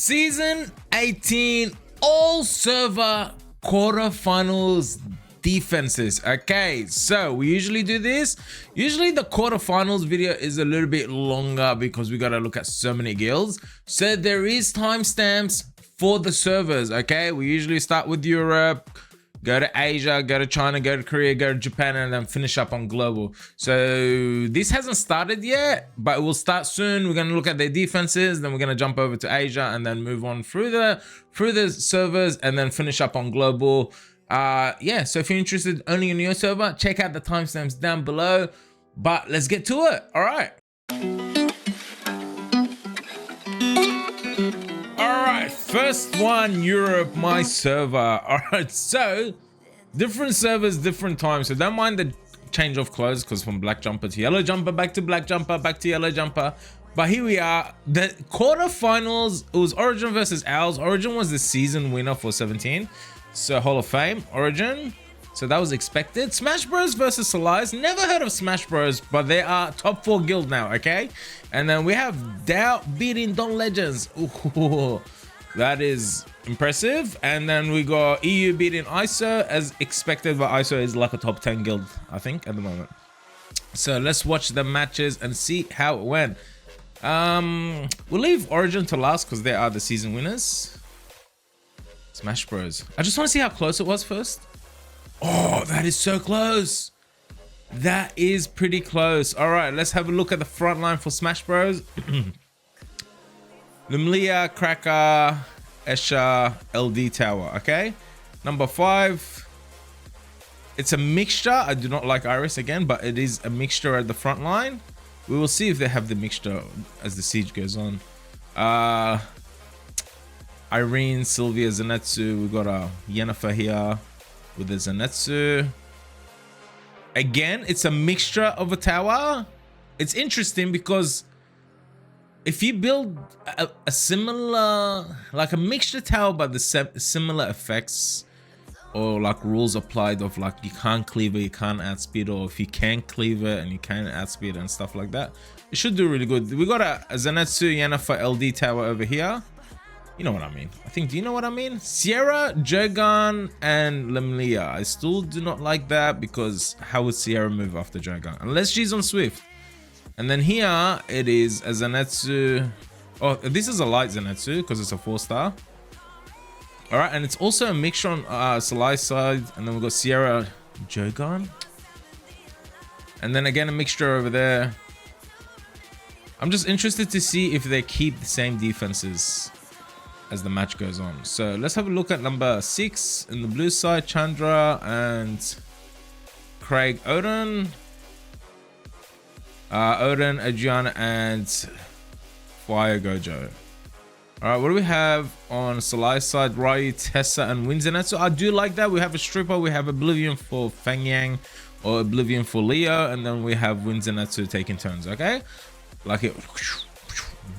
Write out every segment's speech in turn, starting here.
Season 18 all server quarterfinals defenses. Okay, so we usually do this. Usually the quarterfinals video is a little bit longer because we gotta look at so many guilds. So there is timestamps for the servers. Okay, we usually start with Europe, go to Asia, go to China, go to Korea, go to Japan, and then finish up on global. So this hasn't started yet, but it will start soon. We're gonna look at their defenses, then we're gonna jump over to Asia and then move on through the servers and then finish up on global. Yeah, so if you're interested only in your server, check out the timestamps down below. But let's get to it. All right. First one, Europe, my server. All right, so different servers, different times. So don't mind the change of clothes, because from black jumper to yellow jumper, back to black jumper, back to yellow jumper. But here we are, the quarterfinals. It was Origin versus Owls. Origin was the season winner for 17. So Hall of Fame, Origin. So that was expected. Smash Bros versus Solis. Never heard of Smash Bros, but they are top 4 guild now, okay? And then we have Doubt beating Don Legends. Ooh, that is impressive. And then we got EU beating ISO as expected, but ISO is like a top 10 guild, I think, at the moment. So let's watch the matches and see how it went. We'll leave Origin to last because they are the season winners. Smash Bros. I just want to see how close it was first. Oh, that is so close. That is pretty close. All right, let's have a look at the front line for Smash Bros. Lumlia, Cracker, Escher, LD Tower. Okay, number 5. It's a mixture. I do not like Iris again, but it is a mixture at the front line. We will see if they have the mixture as the siege goes on. Irene, Sylvia, Zenitsu. We got a Yennefer here with the Zenitsu. Again, it's a mixture of a tower. It's interesting because if you build a similar, like a mixture tower, but the similar effects or like rules applied of like you can't cleave it, you can't add speed, or if you can cleave it and you can add speed and stuff like that, it should do really good. We got a Zenitsu, Yennefer, LD tower over here. You know what I mean. I think, do you know what I mean? Sierra, Jogan, and Lemlia. I still do not like that because how would Sierra move after Jogan? Unless she's on Swift. And then here it is a Zenitsu. Oh, this is a light Zenitsu because it's a 4-star. All right, and it's also a mixture on Solis side. And then we've got Sierra, Jogan. And then again, a mixture over there. I'm just interested to see if they keep the same defenses as the match goes on. So let's have a look at number 6 in the blue side. Chandra and Craig Odin. Odin, Adriana, and Fire Gojo. All right, what do we have on Solis side? Ryu, Tessa, and Winzenetsu. I do like that. We have a stripper. We have Oblivion for Fang Yang or Oblivion for Leo, and then we have Winzenetsu taking turns. Okay, like it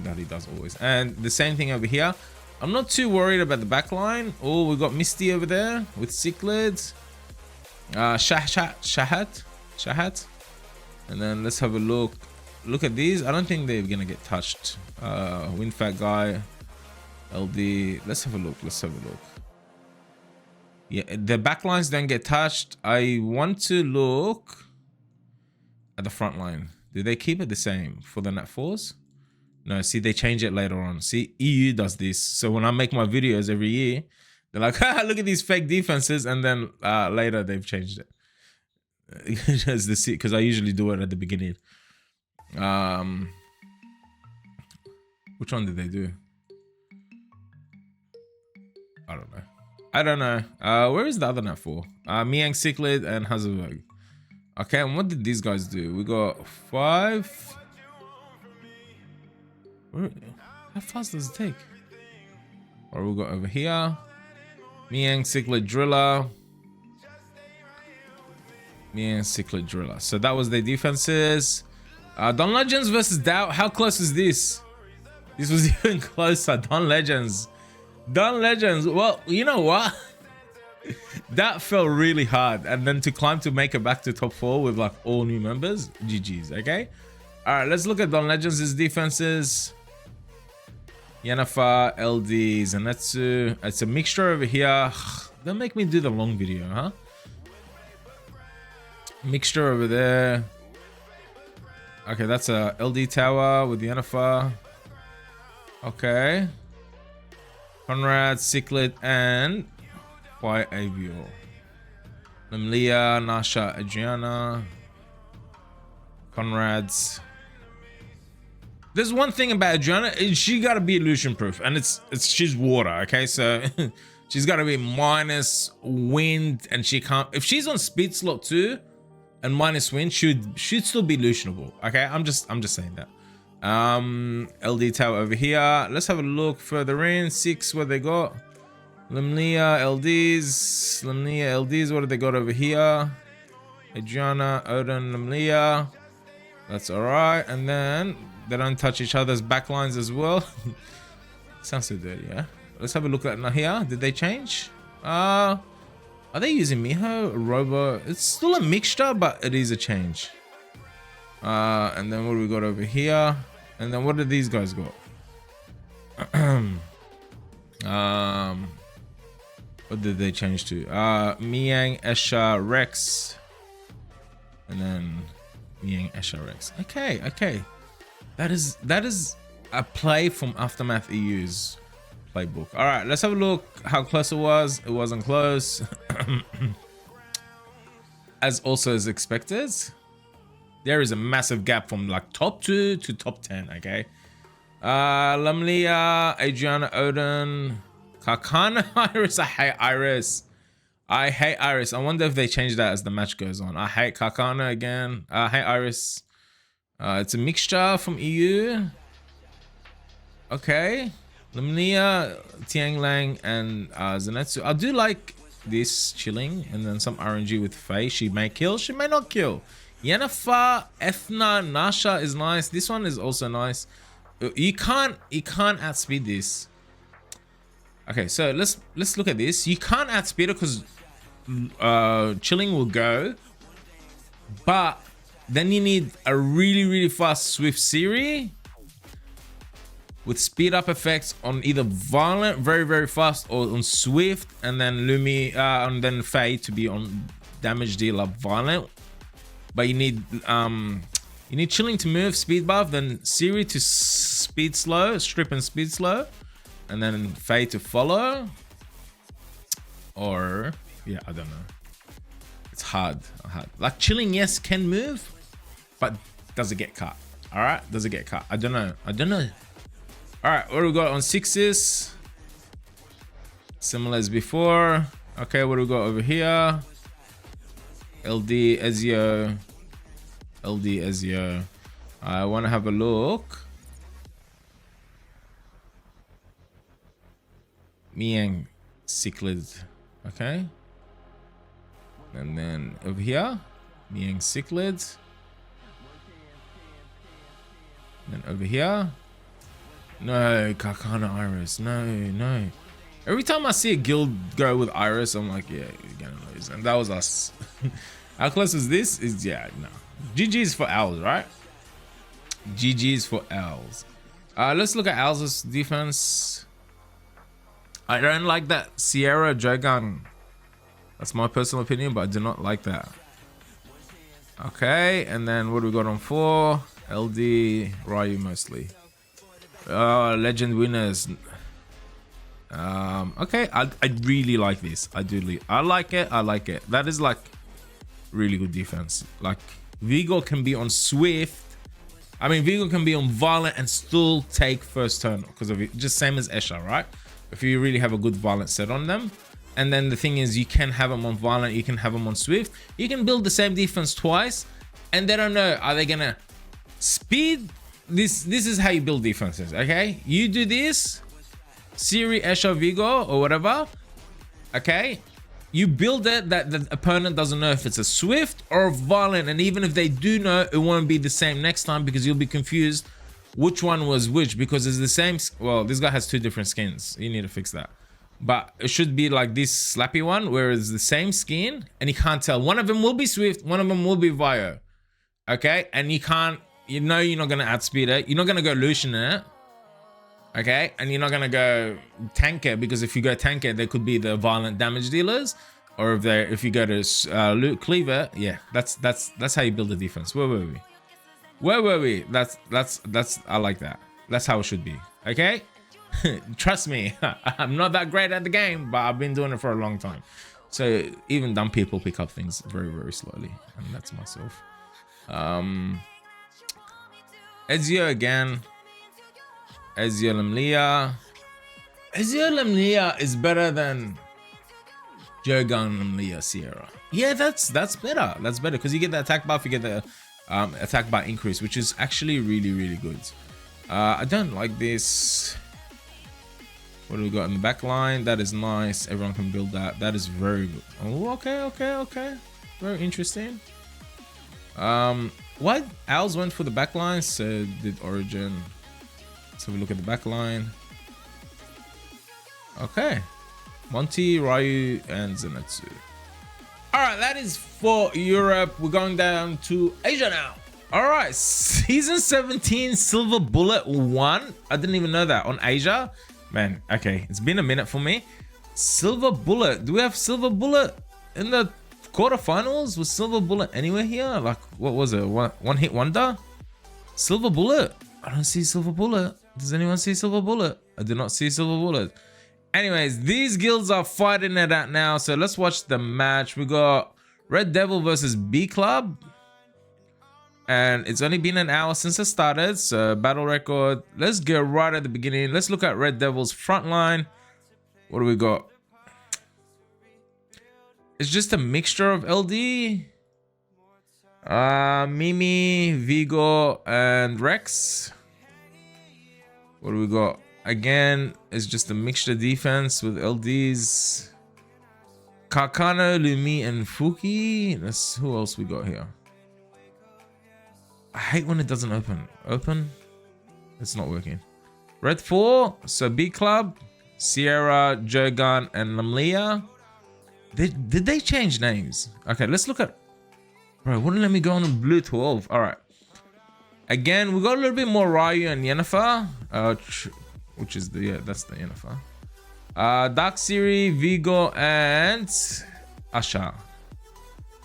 that he does always. And the same thing over here. I'm not too worried about the back line. Oh, we got Misty over there with Cichlid. Shahat. And then let's have a look. Look at these. I don't think they're going to get touched. Windfat guy. LD. Let's have a look. Yeah, the back lines don't get touched. I want to look at the front line. Do they keep it the same for the Nat 4s? No, see, they change it later on. See, EU does this. So when I make my videos every year, they're like, haha, look at these fake defenses. And then later they've changed it. Because I usually do it at the beginning. Which one did they do? I don't know. Where is the other Nat 4? Miang, Cichlid, and Hazarberg. Okay, and what did these guys do? We got 5... How fast does it take? Or we got over here. Miang, Cichlid, Driller. Miang, Cichlid, Driller. So that was their defenses. Don Legends versus Doubt. How close is this? This was even closer. Don Legends. Well, you know what? That felt really hard. And then to climb to make it back to top 4 with like all new members. GG's, okay? All right, let's look at Don Legends' defenses. Yennefer, LD, Zenitsu. It's a mixture over here. Don't make me do the long video, huh? Mixture over there. Okay, that's a LD tower with Yennefer. Okay. Conrad, Ciclet, and White Avior. Lemlia, Nasha, Adriana. Conrad's. There's one thing about Adriana, she gotta be illusion proof, and she's water, okay? So she's gotta be minus wind, and she can't. If she's on speed slot 2 and minus wind, should still be illusionable. Okay, I'm just saying that. LD tower over here. Let's have a look further in. 6, what they got? Lemlia LDs. Lemlia LDs, what do they got over here? Adriana, Odin, Lemlia. That's alright. And then they don't touch each other's backlines as well. Sounds so dirty, yeah? Let's have a look at here. Did they change? Are they using Miho? Robo? It's still a mixture, but it is a change. And then what do we got over here? And then what did these guys got? What did they change to? Miang, Esha, Rex. And then Miang, Esha, Rex. Okay. That is a play from Aftermath EU's playbook. All right, let's have a look how close it was. It wasn't close. As also as expected. There is a massive gap from like top 2 to top 10, okay? Lamlia, Adriana, Odin, Kakana, Iris. I hate Iris. I wonder if they change that as the match goes on. I hate Kakana again. I hate Iris. It's a mixture from EU. Okay. Lamnia, Tianglang, and Zenitsu. I do like this chilling, and then some RNG with Faye. She may kill, she may not kill. Yennefer, Ethna, Nasha is nice. This one is also nice. You can't outspeed this. Okay, so let's look at this. You can't outspeed it because chilling will go, but then you need a really fast swift Siri with speed up effects on either violent, very fast, or on swift, and then Lumi and then Faye to be on damage dealer violent. But you need chilling to move speed buff, then Siri to speed slow, strip and speed slow, and then Faye to follow. Or yeah, I don't know. It's hard. Like chilling, yes, can move, but does it get cut? All right, does it get cut? I don't know. All right, what do we got on 6s? Similar as before. Okay, what do we got over here? LD Ezio. I want to have a look. Miang Ciclid. Okay. And then over here, Miang Ciclid. Then over here. No, Kakana Iris. No. Every time I see a guild go with Iris, I'm like, yeah, you're gonna lose. And that was us. How close is this? Yeah, no. GG's for Owls, right? GG's for Owls. Let's look at Owls' defense. I don't like that Sierra Dragon. That's my personal opinion, but I do not like that. Okay, and then what do we got on 4? LD, Ryu mostly. Legend winners. Okay, I really like this. I like it. That is like really good defense. Like Vigo can be on swift. I mean, Vigo can be on violent and still take first turn because of it. Just same as Esha, right? If you really have a good violent set on them. And then the thing is, you can have them on violent, you can have them on swift. You can build the same defense twice, and they don't know, are they gonna speed? This is how you build defenses, okay? You do this, Siri, Esha, Vigo, or whatever, okay? You build it that the opponent doesn't know if it's a swift or a violent, and even if they do know, it won't be the same next time because you'll be confused which one was which, because it's the same. Well, this guy has 2 different skins. You need to fix that. But it should be like this slappy one where it's the same skin and you can't tell. One of them will be swift, one of them will be Vio. Okay, and you know you're not gonna outspeed it. You're not gonna go Lucian in it. Okay, and you're not gonna go tanker, because if you go tanker, they could be the violent damage dealers, or if you go to loot cleaver, yeah, that's how you build a defense. Where were we? Where were we? That's I like that. That's how it should be. Okay, trust me, I'm not that great at the game, but I've been doing it for a long time. So even dumb people pick up things very, very slowly, and that's myself. Ezio again. Ezio Lamlia. Ezio Lamlia is better than Jogan Lamlia Sierra. Yeah, that's better. That's better because you get the attack buff, you get the attack bar increase, which is actually really, really good. I don't like this. What do we got in the back line? That is nice. Everyone can build that. That is very good. Oh, okay. Very interesting. What? Owls went for the back line, so did Origin. Let's have a look at the back line. Okay. Monty, Ryu, and Zenitsu. Alright, that is for Europe. We're going down to Asia now. Alright, Season 17 Silver Bullet 1. I didn't even know that on Asia. Man, okay, it's been a minute for me. Silver Bullet. Do we have Silver Bullet in the quarterfinals? Was Silver Bullet anywhere here? Like, what was it? One hit wonder? Silver Bullet? I don't see Silver Bullet. Does anyone see Silver Bullet? I do not see Silver Bullet. Anyways, these guilds are fighting it out now. So let's watch the match. We got Red Devil versus B Club. And it's only been an hour since it started. So battle record. Let's go right at the beginning. Let's look at Red Devil's front line. What do we got? It's just a mixture of LD. Mimi, Vigo, and Rex. What do we got? Again, it's just a mixture defense with LDs. Kakano, Lumi, and Fuki. Let's who else we got here? I hate when it doesn't open. Open? It's not working. Red 4, so B Club, Sierra, Jogan, and Lamlia. Did they change names? Okay, let's look at... Bro, wouldn't let me go on Blue 12. Alright. Again, we got a little bit more Ryu and Yennefer. Which is the... Yeah, that's the Yennefer. Dark Siri, Vigo, and... Asha.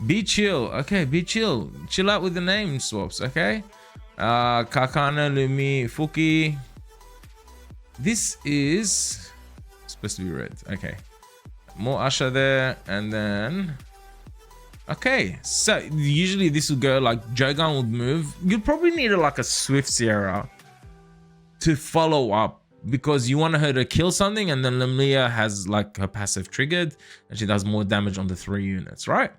Be chill. Okay, be chill. Chill out with the name swaps, okay? Kakana, Lumi, Fuki. This is... supposed to be red. Okay. More Asha there, and then... Okay, so usually this would go like Jogan would move. You'd probably need like a Swift Sierra to follow up because you want her to kill something, and then Lamlia has like her passive triggered and she does more damage on the 3 units, right?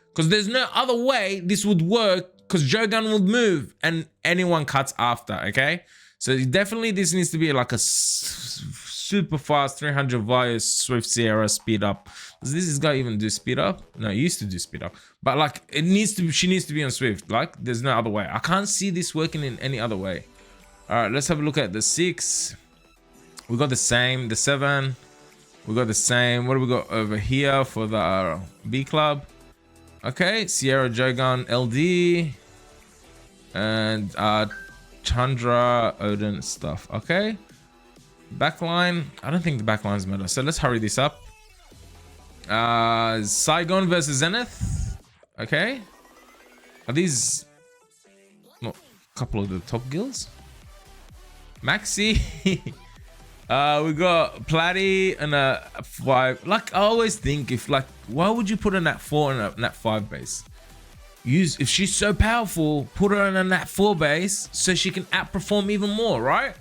Because there's no other way this would work because Jogan would move and anyone cuts after, okay? So definitely this needs to be like a super fast 300 via Swift Sierra speed up. Does this guy even do speed up? No, he used to do speed up, but like it needs to be, she needs to be on Swift. Like there's no other way. I can't see this working in any other way. All right, let's have a look at the 6. We got the same. The 7, we got the same. What do we got over here for the B Club? Okay, Sierra, Jogan, LD, and Chandra, Odin stuff. Okay. Backline, I don't think the backlines matter, so let's hurry this up. Saigon versus Zenith. Okay, are these not a couple of the top guilds? Maxi. We got Platy and a 5. Like I always think, if like, why would you put a nat 4 and a nat 5 base? Use, if she's so powerful, put her in a nat 4 base so she can outperform even more, right?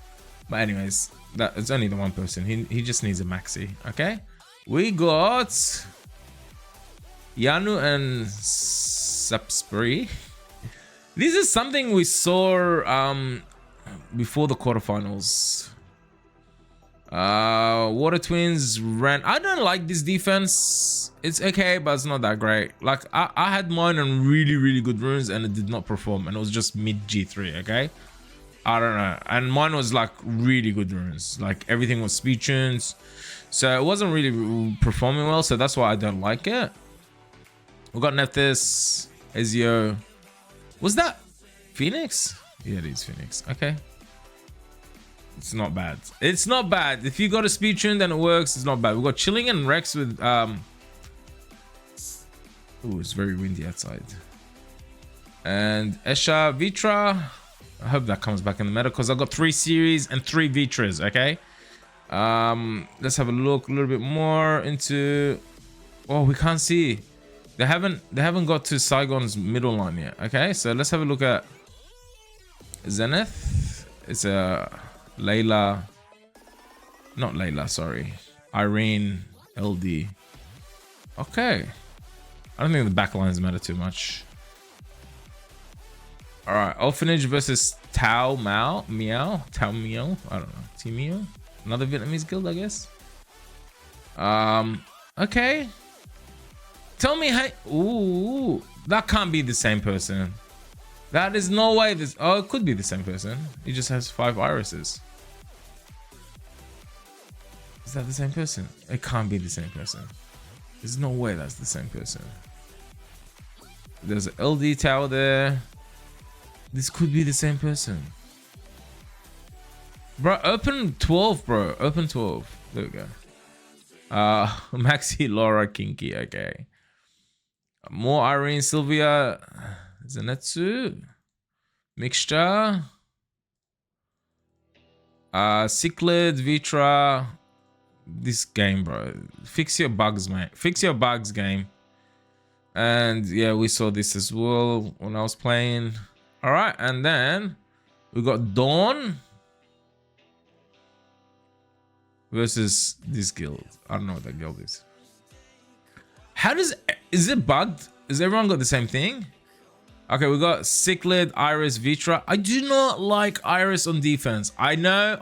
But anyways, that it's only the one person. He just needs a maxi. Okay, we got Yanu and Sapspree. This is something we saw before the quarterfinals. Water Twins ran. I don't like this defense. It's okay, but it's not that great. Like I had mine on really, really good runes and it did not perform, and it was just mid G3. Okay, I don't know, and mine was like really good runes, like everything was speed tunes, so it wasn't really performing well, so that's why I don't like it. We got Nephthys, Ezio. Was that Phoenix? Yeah, it is Phoenix. Okay, It's not bad. It's not bad. If you got a speed tune, then it works. It's not bad. We've got Chilling and Rex with Ooh, it's very windy outside. And Esha Vitra. I hope that comes back in the meta because I've got 3 series and 3 Vitras, okay? Let's have a look a little bit more into. Oh, we can't see. They haven't got to Saigon's middle line yet. Okay, so let's have a look at Zenith. It's a Layla, not Layla, sorry, Irene LD. Okay, I don't think the back lines matter too much. All right, Orphanage versus Tao Mao Meow Tao Meow. I don't know. Timio, another Vietnamese guild, I guess. Okay. Tell me, hey, ooh, that can't be the same person. That is no way. This, oh, it could be the same person. He just has 5 irises. Is that the same person? It can't be the same person. There's no way that's the same person. There's an LD tower there. This could be the same person. Bro, open 12, bro. Open 12. There we go. Maxi, Laura, Kinky. Okay. More Irene, Sylvia, Zenitsu, Mixture, Cichlid, Vitra. This game, bro. Fix your bugs, mate. Fix your bugs, game. And yeah, we saw this as well when I was playing. All right, and then we got Dawn versus this guild. I don't know what that guild is. How does, is it bugged? Has everyone got the same thing? Okay, we got Cichlid, Iris, Vitra. I do not like Iris on defense. I know.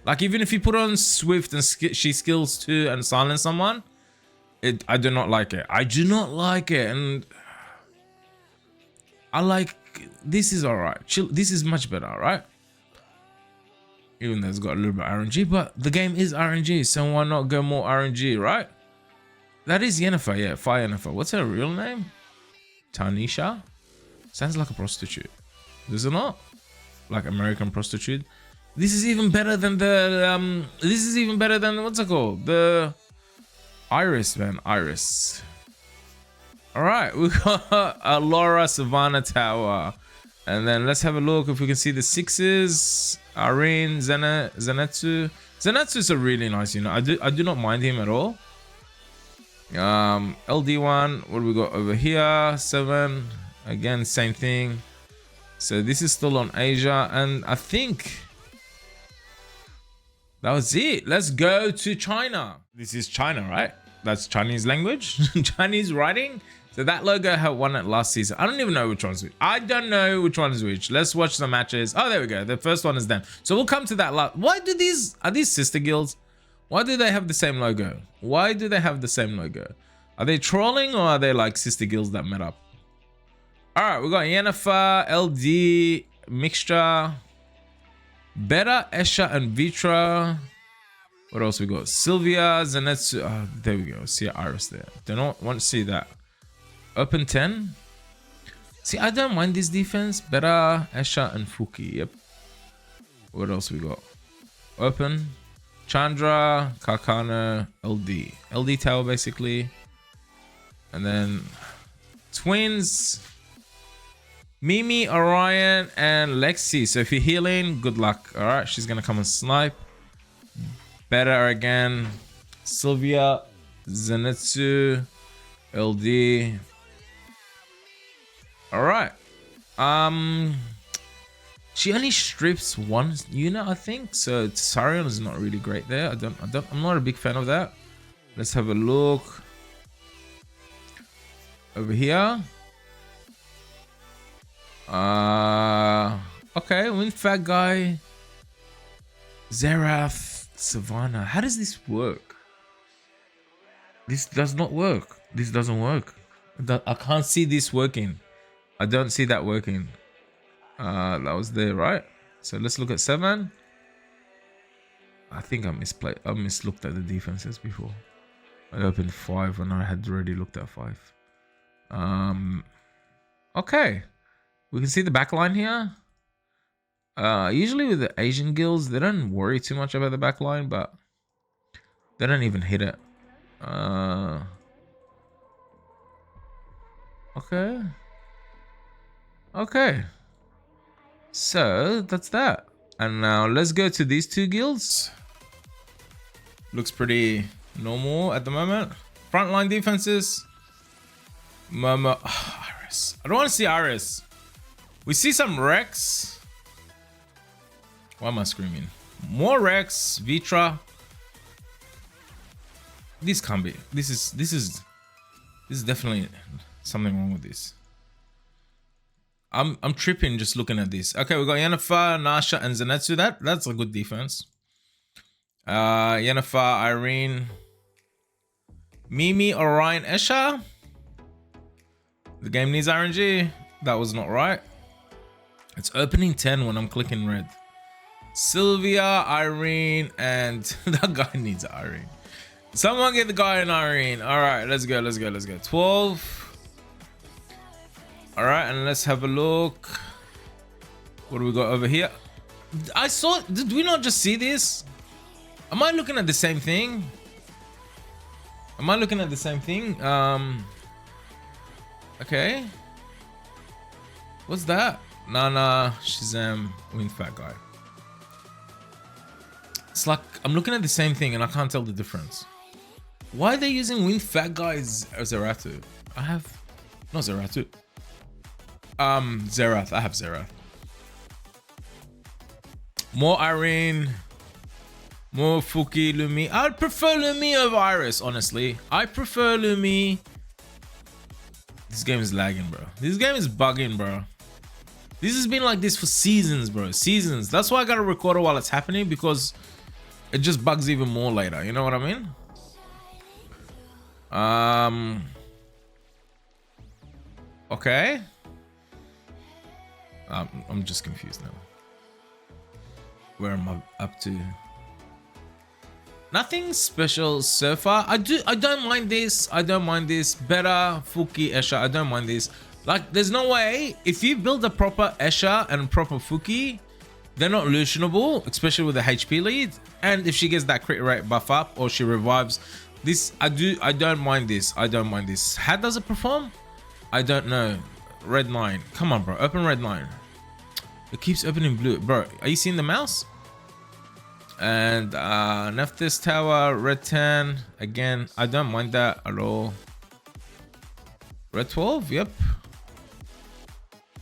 Like, even if you put on Swift and she skills 2 and silence someone, I do not like it. I do not like it. And I like, this is all right. Chill, this is much better, all right? Even though it's got a little bit of RNG, but the game is RNG, so why not go more RNG, right? That is Yennefer, yeah, Fire Yennefer. What's her real name? Tanisha? Sounds like a prostitute. Does it not? Like American prostitute. This is even better than the this is even better than, what's it called? The Iris, man. Iris. Alright, we got a Laura Savannah Tower. And then let's have a look if we can see the 6s. Irene, Zenitsu. Zenitsu is a really nice unit. I do not mind him at all. LD1, what do we got over here? 7, again, same thing. So this is still on Asia, and I think that was it. Let's go to China. This is China, right? That's Chinese language, Chinese writing. So that logo had won it last season. I don't even know which one's which. I don't know which one is which. Let's watch the matches. Oh, there we go. The first one is them. So we'll come to that last. Why do these, are these sister guilds? Why do they have the same logo? Why do they have the same logo? Are they trolling or are they like sister guilds that met up? All right, we got Yennefer, LD, Mixture, Beta, Esha, and Vitra. What else we got? Sylvia, Zenitsu. Oh, there we go. See Iris there. Do not want to see that. Open 10. See, I don't mind this defense. Beta, Esha, and Fuki. Yep. What else we got? Open. Chandra, Kakana, LD. LD tower basically. And then twins. Mimi, Orion, and Lexi. So if you're healing, good luck. Alright, she's gonna come and snipe. Better again. Sylvia, Zenitsu, LD. Alright. She only strips one unit, I think. So Tsarion is not really great there. I'm not a big fan of that. Let's have a look. Over here. Okay, Windfat guy. Zerath, Savannah. How does this work? This does not work. This doesn't work. I can't see this working. I don't see that working. That was there, right? So let's look at 7. I think I mislooked at the defenses before. I opened 5 and I had already looked at 5. Okay. We can see the back line here. Usually with the Asian guilds, they don't worry too much about the backline, but they don't even hit it. Okay. Okay. So that's that. And now let's go to these two guilds. Looks pretty normal at the moment. Frontline defenses. Mama. Oh, Iris. I don't want to see Iris. We see some Rex. Why am I screaming? More Rex, Vitra. This can't be. This is definitely something wrong with this. I'm tripping just looking at this. Okay, we got Yennefer, Nasha, and Zenitsu. That's a good defense. Yennefer, Irene, Mimi, Orion, Esha. The game needs RNG. That was not right. It's opening 10 when I'm clicking red. Sylvia, Irene, and that guy needs Irene. Someone get the guy in Irene. All right, let's go. 12. All right, and let's have a look. What do we got over here? I saw. Did we not just see this? Am I looking at the same thing? Okay. What's that? Nana, Shazam, Wind Fat Guy. It's like I'm looking at the same thing and I can't tell the difference. Why are they using Wind Fat Guys as Zeratu? I have no Zeratu. Zerath. I have Zerath. More Irene. More Fuki, Lumi. I'd prefer Lumi over Iris, honestly. I prefer Lumi. This game is lagging, bro. This game is bugging, bro. This has been like this for seasons, bro. Seasons. That's why I gotta record it while it's happening, because it just bugs even more later. You know what I mean? Okay. I'm just confused now. Where am I up to? Nothing special so far. I don't mind this. Better Fuki, Esha. I don't mind this. Like, there's no way if you build a proper Esha and proper Fuki, they're not illusionable, especially with the HP lead. And if she gets that crit rate buff up or she revives, this I don't mind this. How does it perform? I don't know. Red 9. Come on, bro. Open red 9. It keeps opening blue. Bro, are you seeing the mouse? And Nephthys Tower, red 10. Again, I don't mind that at all. Red 12, yep.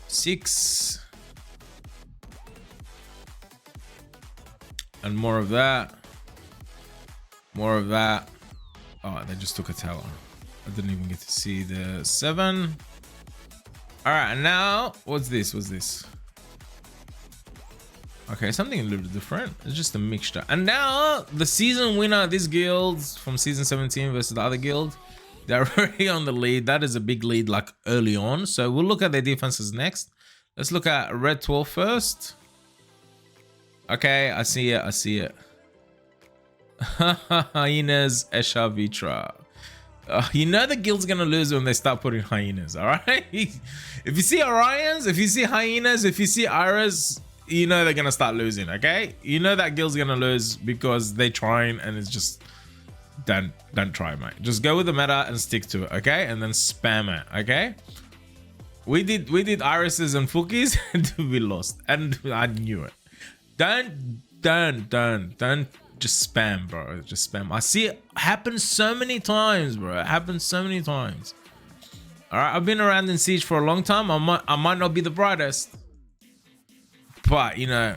6. And more of that. Oh, they just took a tower. I didn't even get to see the 7. All right, and now what's this? Okay, something a little different. It's just a mixture. And now the season winner, this guild from season 17 versus the other guild, they're already on the lead. That is a big lead, like early on. So we'll look at their defenses next. Let's look at red 12 first. Okay, I see it. Hyenas, Esha, Vitra. You know the guild's gonna lose when they start putting hyenas, all right? If you see Orions, if you see hyenas, if you see Iris, you know they're gonna start losing, okay? You know that guild's gonna lose because they're trying, and it's just don't try, mate. Just go with the meta and stick to it, okay? And then spam it, okay? We did Irises and Fukis and we lost, and I knew it. Don't just spam, bro. Just spam. I see it happen so many times, bro. It happens so many times. All right, I've been around in Siege for a long time. I might not be the brightest, but you know,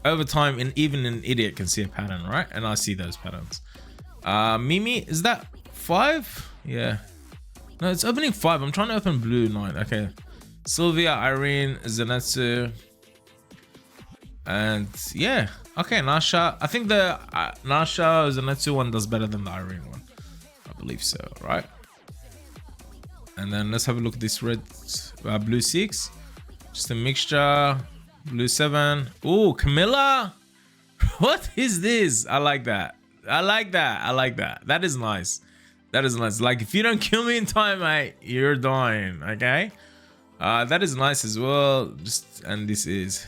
over time, and even an idiot can see a pattern, right? And I see those patterns. Mimi, is that 5? Yeah. No, it's opening 5. I'm trying to open blue 9. Okay. Sylvia, Irene, Zenitsu. And yeah. Okay, Nasha. I think the Nasha Zenitsu one does better than the Irene one. I believe so, right? And then let's have a look at this red, blue 6. Just a mixture. Blue 7. Ooh, Camilla. What is this? I like that. That is nice. Like, if you don't kill me in time, mate, you're dying. Okay. That is nice as well. And this is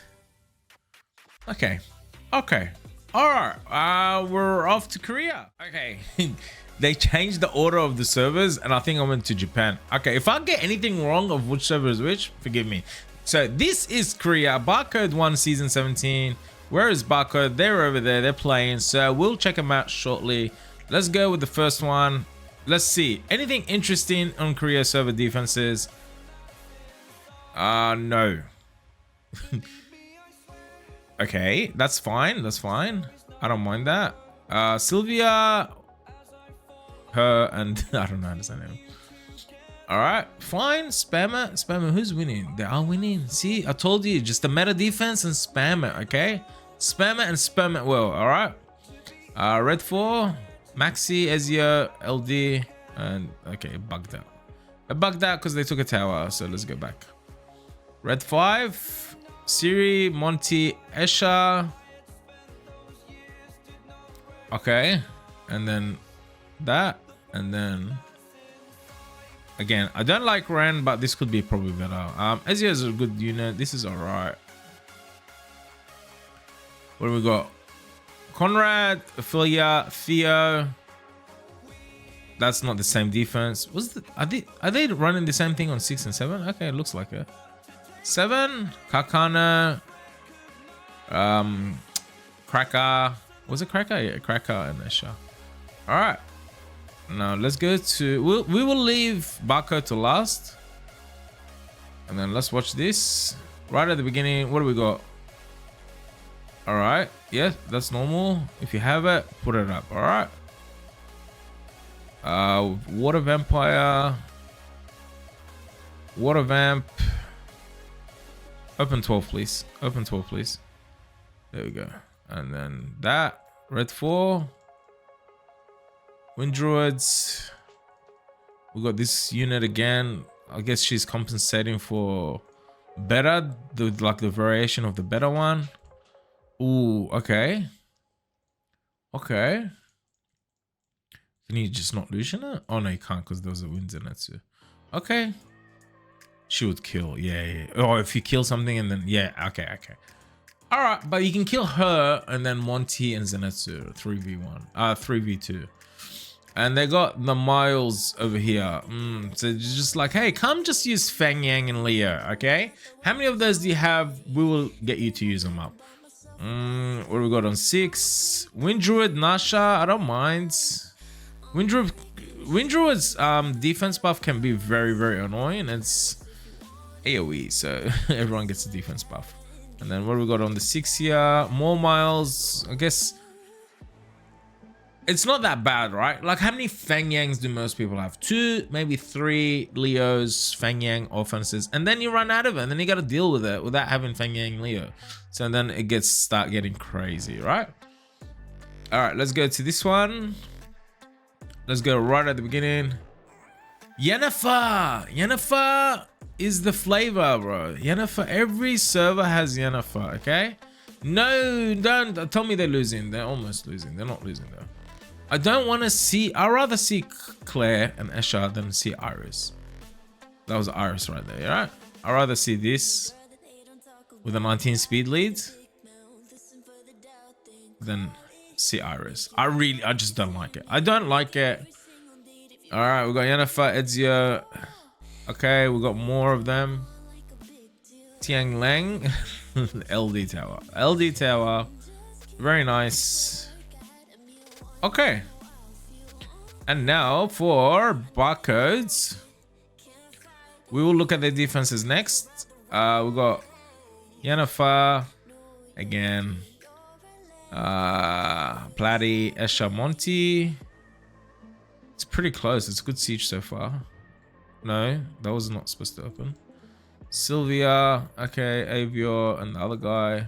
Okay. Okay. All right. We're off to Korea. Okay. They changed the order of the servers, and I think I went to Japan. Okay. If I get anything wrong of which server is which, forgive me. So this is Korea. Barcode 1 season 17. Where is Barcode? They're over there. They're playing. So we'll check them out shortly. Let's go with the first one. Let's see. Anything interesting on Korea server defenses? No. Okay, that's fine. That's fine. I don't mind that. Sylvia, her, and I don't know how to say name. All right, fine. Spammer, spammer. Who's winning? They are winning. See, I told you, just the meta defense and spammer. Okay, spammer and spammer. Well, all right. Red 4, Maxi, Ezio, LD, and okay, it bugged out. It bugged out because they took a tower. So let's go back. Red 5, Siri, Monty, Esha. Okay, and then that, and then again, I don't like Ren, but this could be probably better. Ezio is a good unit. This is all right. What do we got? Conrad, Ophelia, Theo. That's not the same defense. Are they running the same thing on 6 and 7? Okay, it looks like it. 7, Kakana, Cracker. Was it Cracker? Yeah, Cracker and Esha. All right. Now let's go to. We will leave Bako to last, and then let's watch this right at the beginning. What do we got? All right. Yeah, that's normal. If you have it, put it up. All right. Water Vampire. Water Vamp. Open 12, please. Open 12, please. There we go. And then that. Red 4. Wind Druids. We got this unit again. I guess she's compensating for better. Like the variation of the better one. Ooh, okay. Okay. Can you just not Lucian it? Oh, no, you can't because there was a Wind in it too. Okay. She would kill. Yeah, yeah. Oh, if you kill something and then... Yeah, okay, okay. All right, but you can kill her and then Monty and Zenitsu. 3v1. 3v2. And they got the Miles over here. So it's just like, hey, come just use Fang Yang and Leo, okay? How many of those do you have? We will get you to use them up. What do we got on 6? Wind Druid, Nasha. I don't mind. Wind Druid's defense buff can be very, very annoying. It's AoE, so everyone gets a defense buff. And then what do we got on the 6 here? More Miles. I guess it's not that bad, right? Like, how many Fang Yangs do most people have? 2, maybe 3 Leos, Fang Yang offenses, and then you run out of it, and then you got to deal with it without having Fang Yang Leo. So then it start getting crazy, right? All right, let's go to this one. Let's go right at the beginning. Yennefer. Yennefer is the flavor, bro. Yennefer. Every server has Yennefer, okay? No, don't tell me they're losing. They're almost losing. They're not losing though. I don't want to see. I'd rather see Claire and Esha than see Iris. That was Iris right there, right? I'd rather see this with a 19 speed lead than see Iris. I just don't like it. I don't like it. All right, we got Yennefer, Ezio. Okay, we got more of them. Tiang Lang, LD Tower. LD Tower, very nice. Okay. And now for barcodes. We will look at the defenses next. We got Yennefer again. Platty, Esha, Monty. It's pretty close. It's a good siege so far. No, that was not supposed to open. Sylvia, okay, Avior, and the other guy.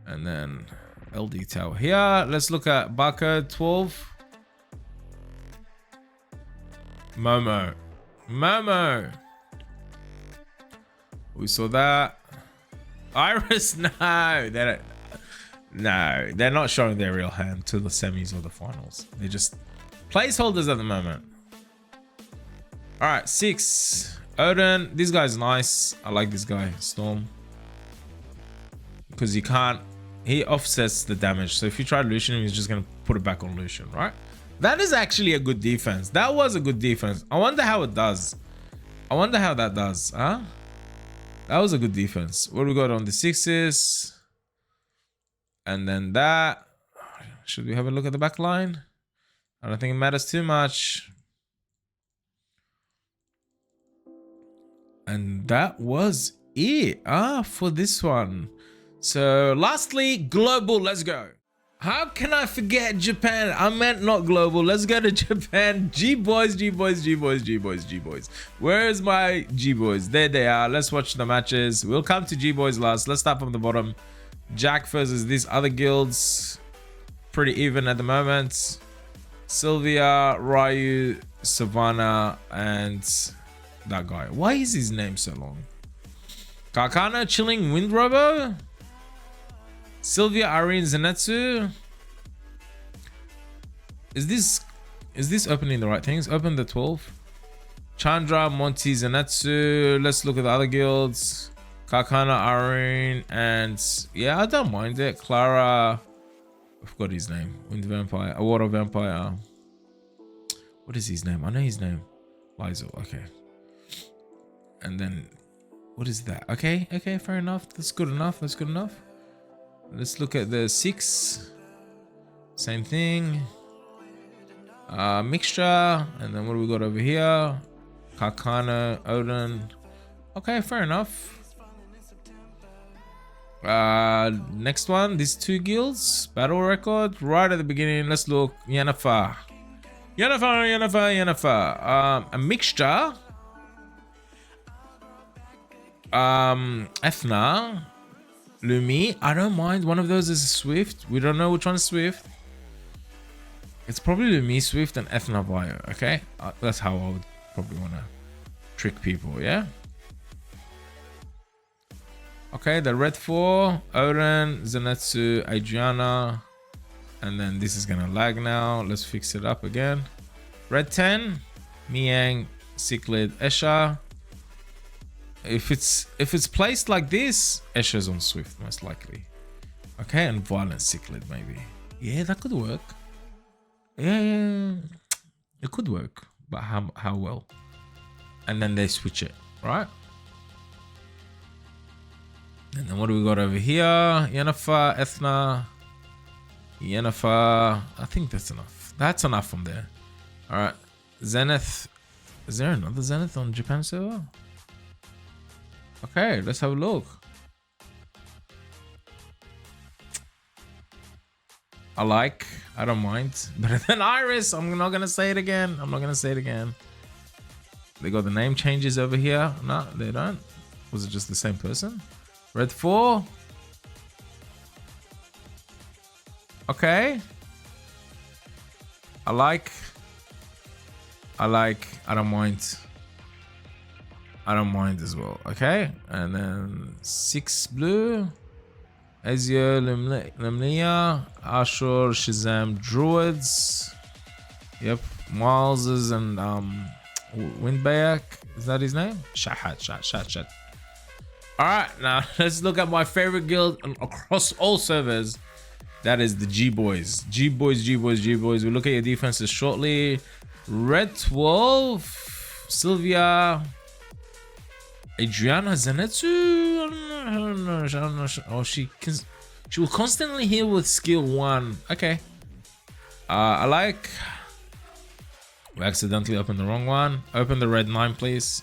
And then LD Tower here. Let's look at barcode 12. Momo. Momo. We saw that. Iris, no. They're not showing their real hand to the semis or the finals. They're just placeholders at the moment. All right, 6. Odin. This guy's nice. I like this guy. Storm. because you can't. He offsets the damage. So if you try Lucian, he's just gonna put it back on Lucian, right? That is actually a good defense. That was a good defense. I wonder how it does. I wonder how that does, huh? That was a good defense. What do we got on the sixes? And then that. Should we have a look at the back line? I don't think it matters too much. And that was it for this one. So lastly, global. Let's go. How can I forget Japan? I meant not global. Let's go to Japan. G-boys, G-boys, G-boys, G-boys, G-boys. Where's my G-boys? There they are. Let's watch the matches. We'll come to G-boys last. Let's start from the bottom. Jack versus these other guilds. Pretty even at the moment. Sylvia, Ryu, Savannah, and that guy. Why is his name so long? Kakana, Chilling, Wind Robo. Sylvia, Irene, Zenitsu. Is this opening the right things? Open the 12. Chandra, Monty, Zenitsu. Let's look at the other guilds. Kakana, Irene, and yeah, I don't mind it. Clara. I forgot his name. Wind Vampire. A Water Vampire. What is his name? I know his name. Lizel. Okay. And then what is that? Okay, fair enough. That's good enough. That's good enough. Let's look at the 6. Same thing. Mixture. And then what do we got over here? Kakana, Odin. Okay, fair enough. Next one. These 2 guilds. Battle record. Right at the beginning. Let's look. Yennefer. A mixture. Ethna. Lumi, I don't mind. One of those is Swift. We don't know which one's Swift. It's probably Lumi, Swift, and Ethna Bio. Okay, that's how I would probably want to trick people. Yeah. Okay, the red 4, Odin, Zenitsu, Adriana, and then this is gonna lag now. Let's fix it up again. Red 10, Miang, Cichlid, Esha. If it's placed like this, Esha's on Swift most likely. Okay, and Violent Cichlid maybe. Yeah, that could work. Yeah, it could work, but how well? And then they switch it, right? And then what do we got over here? Yennefer, Ethna, Yennefer. I think that's enough. That's enough from there. All right, Zenith. Is there another Zenith on Japan server? Okay, let's have a look. I don't mind. Better than Iris. I'm not gonna say it again. They got the name changes over here. No, they don't. Was it just the same person? Red 4. Okay. I don't mind. I don't mind as well. Okay. And then 6 blue. Ezio, Limnia, Ashur, Shazam, Druids. Yep. Miles's and Windbayak. Is that his name? Shat. Alright, now let's look at my favorite guild across all servers. That is the G-Boys. G-Boys. We'll look at your defenses shortly. Red 12. Sylvia. Adriana Zenitsu. I don't know. Oh, she will constantly heal with skill 1. Okay. We accidentally opened the wrong one. Open the red 9, please.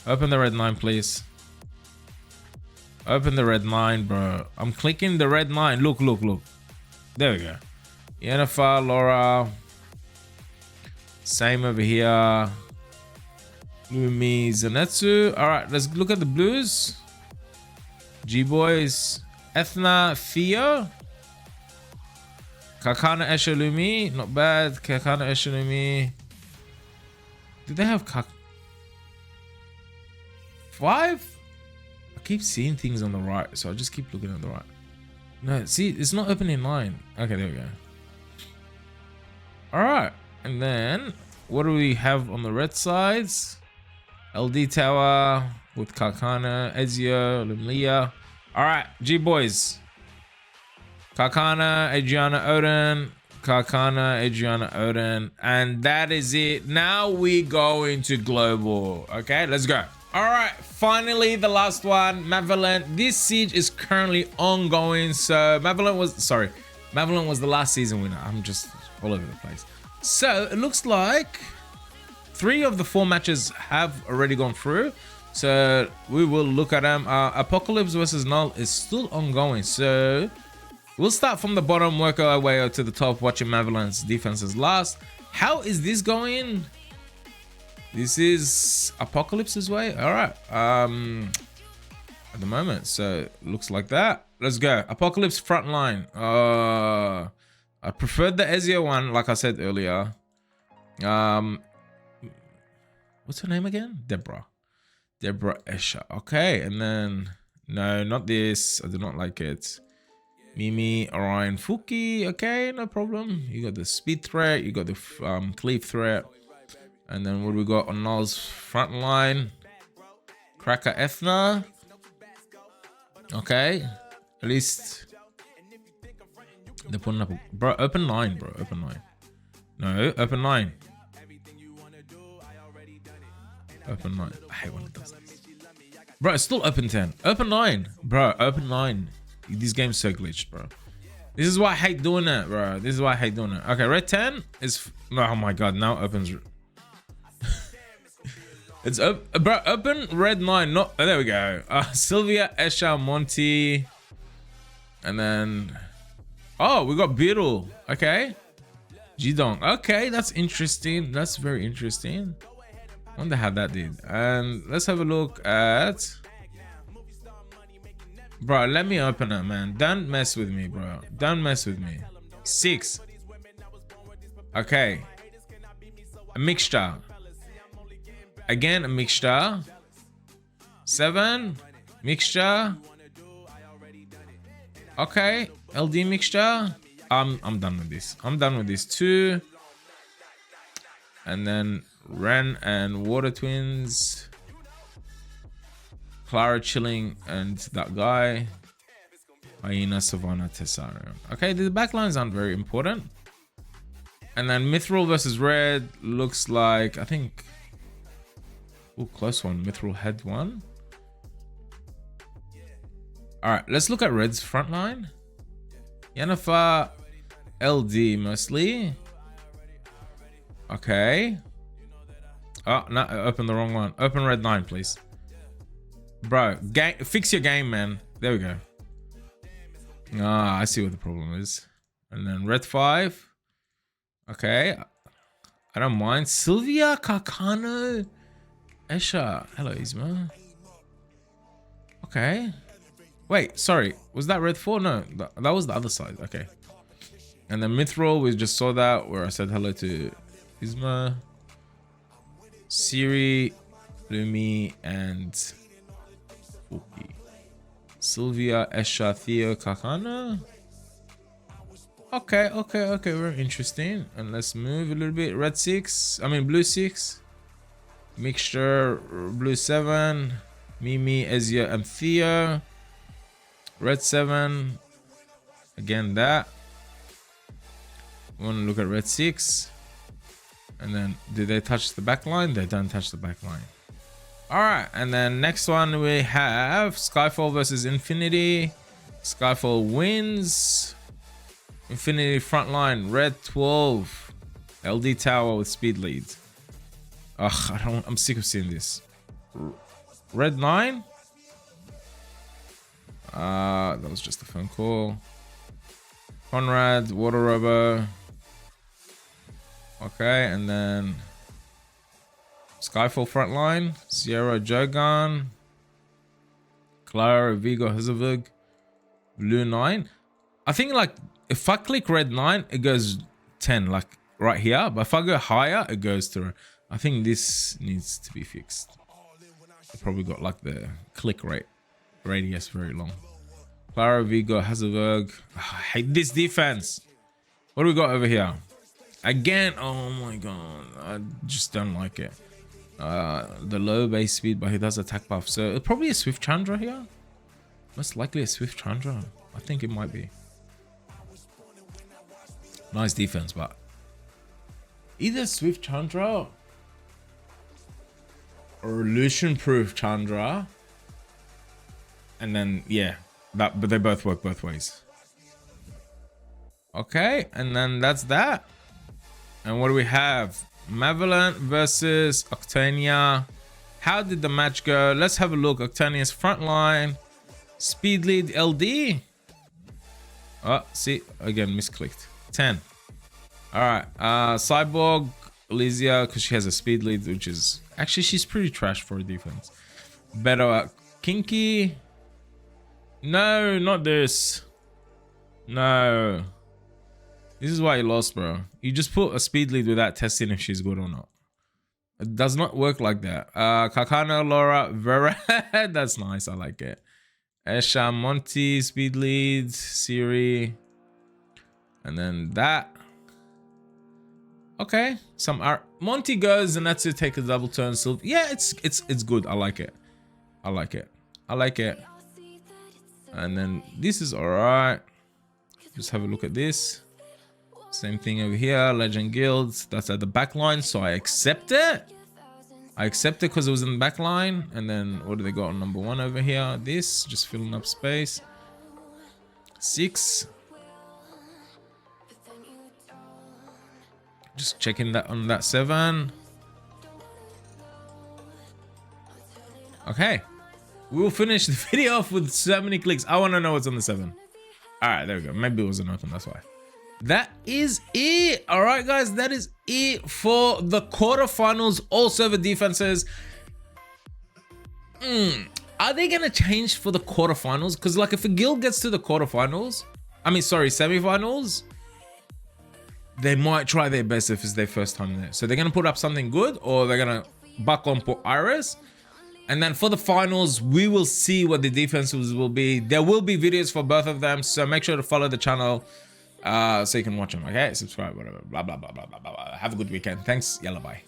Open the red 9, bro. I'm clicking the red 9. Look. There we go. Yennefer, Laura. Same over here. Lumi, Zenitsu. Alright, let's look at the blues. G-Boys. Ethna, Theo. Kakana, Esha, Lumi. Not bad. Kakana, Esha, Lumi. Did they have 5? I keep seeing things on the right, so I'll just keep looking at the right. No, see, it's not opening line. Okay, there we go. Alright, and then what do we have on the red sides? LD Tower with Kakana, Ezio, Lumlia. Alright, G-Boys. Karkana, Adriana, Odin. Karkana, Adriana, Odin. And that is it. Now we go into global. Okay, let's go. All right, finally the last one, Malevolent. This siege is currently ongoing. So Malevolent was the last season winner. I'm just all over the place. So it looks like 3 of the 4 matches have already gone through. So we will look at them. Apocalypse versus Null is still ongoing. So we'll start from the bottom, work our way up to the top, watching Malevolent's defenses last. How is this going? This is Apocalypse's way. All right. At the moment, so looks like that. Let's go. Apocalypse front line. I preferred the Ezio one, like I said earlier. What's her name again? Deborah Escher. Okay, and then no, not this. I do not like it. Mimi, Orion, Fuki. Okay, no problem. You got the speed threat. You got the cleave threat. And then what do we got on Null's front line? Cracker Ethna. Okay. At least they're putting up. Bro, open 9, bro. Open 9. No, open 9. Open 9. I hate when it does this. Bro, it's still open 10. Open 9. Bro, open 9. This game's so glitched, bro. This is why I hate doing it, bro. This is why I hate doing it. Okay, red 10 is... Oh my god, now opens... It's bro, open red 9. Not... Oh, there we go. Sylvia, Esha, Monty. And then... Oh, we got Beetle. Okay. Jidong. Okay, that's interesting. That's very interesting. Wonder how that did. And let's have a look at... Bro, let me open it, man. Don't mess with me, bro. Don't mess with me. 6. Okay. A mixture. Again, a mixture. 7. Mixture. Okay. LD mixture. I'm done with this. I'm done with this. 2. And then Ren and Water Twins. Clara chilling and that guy. Hyena, Savannah, Tessarium. Okay, the backlines aren't very important. And then Mithril versus Red looks like, I think... Oh, close one. Mithril had one. Alright, let's look at Red's front line. Yennefer, LD mostly. Okay. Oh, no, open the wrong one. Open red 9, please. Bro, fix your game, man. There we go. Ah, I see what the problem is. And then red 5. Okay. I don't mind. Sylvia, Kakano, Esha. Hello, Isma. Okay. Wait, sorry. Was that red 4? No, that was the other side. Okay. And then Mithril, we just saw that where I said hello to Isma, Siri, Lumi, and Fuki. Sylvia, Esha, Theo, Kakana. Okay, very interesting. And let's move a little bit. Red 6, I mean blue 6. Mixture, blue 7. Mimi, Ezia, and Theo. Red 7. Again, that. We want to look at red 6. And then, do they touch the back line? They don't touch the back line. Alright, and then next one we have Skyfall versus Infinity. Skyfall wins. Infinity front line, red 12. LD tower with speed lead. Ugh, I'm sick of seeing this. Red 9. That was just a phone call. Conrad, Water Robo. Okay, and then Skyfall frontline, Sierra Jogan, Clara Vigo Hezevig, Blue 9. I think like if I click red 9, it goes 10, like right here. But if I go higher, it goes to. I think this needs to be fixed. I probably got like the click rate radius very long. Clara Vigo Hezevig. I hate this defense. What do we got over here? Again, oh my god, I just don't like it. The low base speed, but he does attack buff. So probably a Swift Chandra here. Most likely a Swift Chandra. I think it might be. Nice defense, but either Swift Chandra or Illusion Proof Chandra. And then, yeah, but they both work both ways. Okay, and then that's that. And what do we have? Malevolent versus Octania. How did the match go? Let's have a look. Octania's front line. Speed lead LD. Oh, see, again, misclicked. 10. All right, Cyborg, Elysia, because she has a speed lead, which is... Actually, she's pretty trash for defense. Better Kinky. No, not this. No. This is why you lost, bro. You just put a speed lead without testing if she's good or not. It does not work like that. Kakana, Laura, Vera. That's nice. I like it. Esha, Monty, speed lead, Siri. And then that. Okay. Some art. Monty goes and that's it. Take a double turn. So yeah, it's good. I like it. I like it. I like it. And then this is all right. Just have a look at this. Same thing over here. Legend Guilds. That's at the back line. So I accept it. I accept it because it was in the back line. And then what do they got on number 1 over here? This. Just filling up space. 6. Just checking that on that 7. Okay. We will finish the video off with so many clicks. I want to know what's on the 7. All right, there we go. Maybe it wasn't open. That's why. That is it. All right, guys. That is it for the quarterfinals. All server defenses. Are they going to change for the quarterfinals? Because like if a guild gets to the quarterfinals, I mean, sorry, semifinals, they might try their best if it's their first time there. So they're going to put up something good or they're going to buck on put Iris. And then for the finals, we will see what the defenses will be. There will be videos for both of them. So make sure to follow the channel so you can watch them. Okay, subscribe, whatever. Blah, blah, blah, blah, blah, blah. Have a good weekend. Thanks. Yalla, bye.